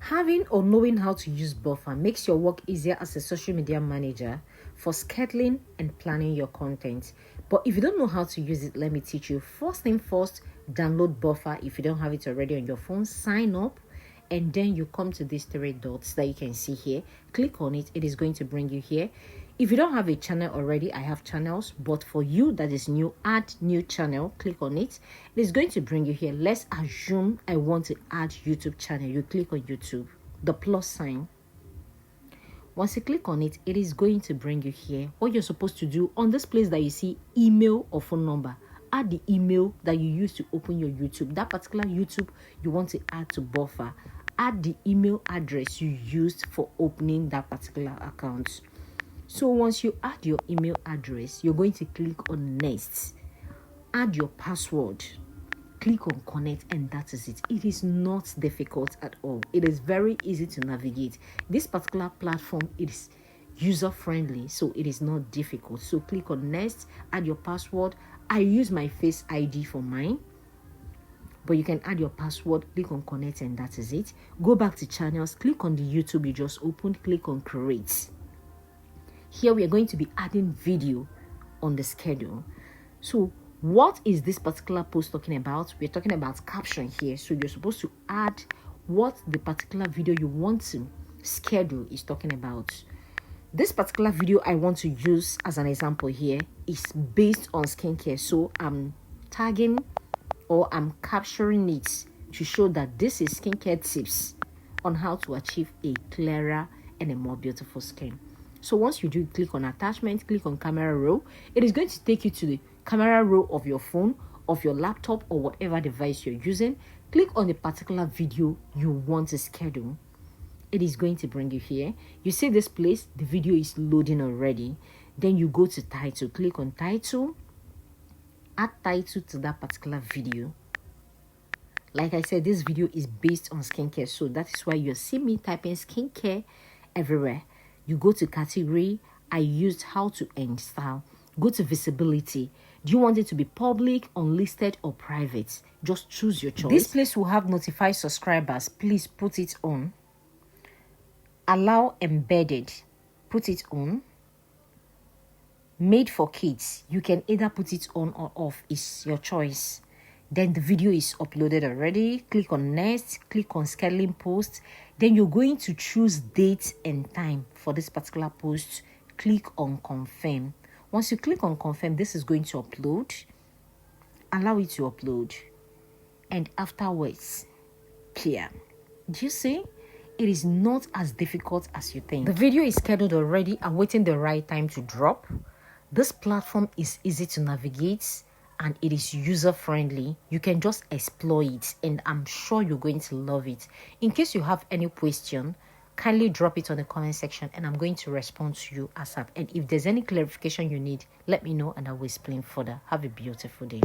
Having or knowing how to use Buffer makes your work easier as a social media manager for scheduling and planning your content. But if you don't know how to use it, let me teach you. First thing first, download Buffer if you don't have it already on your phone. Sign up, and then you come to these three dots that you can see here. Click on it. It is going to bring you here. If you don't have a channel already, I have channels, but for you that is new, add new channel. Click on it. It is going to bring you here. Let's assume I want to add YouTube channel. You click on YouTube, the plus sign. Once you click on it, it is going to bring you here. What you're supposed to do on this place that you see email or phone number, add the email that you use to open your YouTube. That particular YouTube you want to add to Buffer, add the email address you used for opening that particular account. So once you add your email address, you're going to click on next. Add your password. Click on connect, and that is it. It is not difficult at all. It is very easy to navigate. This particular platform is user friendly, so it is not difficult. So click on next, add your password. I use my Face ID for mine, but you can add your password. Click on connect, and that is it. Go back to channels, click on the YouTube you just opened, click on create. Here we are going to be adding video on the schedule. So what is this particular post talking about? We're talking about caption here. So you're supposed to add what the particular video you want to schedule is talking about. This particular video I want to use as an example here is based on skincare. So I'm tagging or I'm capturing it to show that this is skincare tips on how to achieve a clearer and a more beautiful skin. So once you do, click on attachment, click on camera roll. It is going to take you to the camera roll of your phone, of your laptop, or whatever device you're using. Click on the particular video you want to schedule. It is going to bring you here. You see this place, the video is loading already. Then you go to title, click on title, add title to that particular video. Like I said, this video is based on skincare, so that is why you're seeing me typing skincare everywhere. You go to category. I used how to end style. Go to visibility. Do you want it to be public, unlisted, or private? Just choose your choice. This place will have notify subscribers. Please put it on. Allow embedded. Put it on. Made for kids. You can either put it on or off. It's your choice. Then the video is uploaded already. Click on next. Click on scheduling post. Then you're going to choose date and time for this particular post. Click on confirm. Once you click on confirm, this is going to upload. Allow it to upload. And afterwards, clear. Do you see? It is not as difficult as you think. The video is scheduled already, awaiting the right time to drop. This platform is easy to navigate and it is user friendly. You can just explore it, and I'm sure you're going to love it. In case you have any question, kindly drop it on the comment section and I'm going to respond to you ASAP. And if there's any clarification you need, let me know and I will explain further. Have a beautiful day.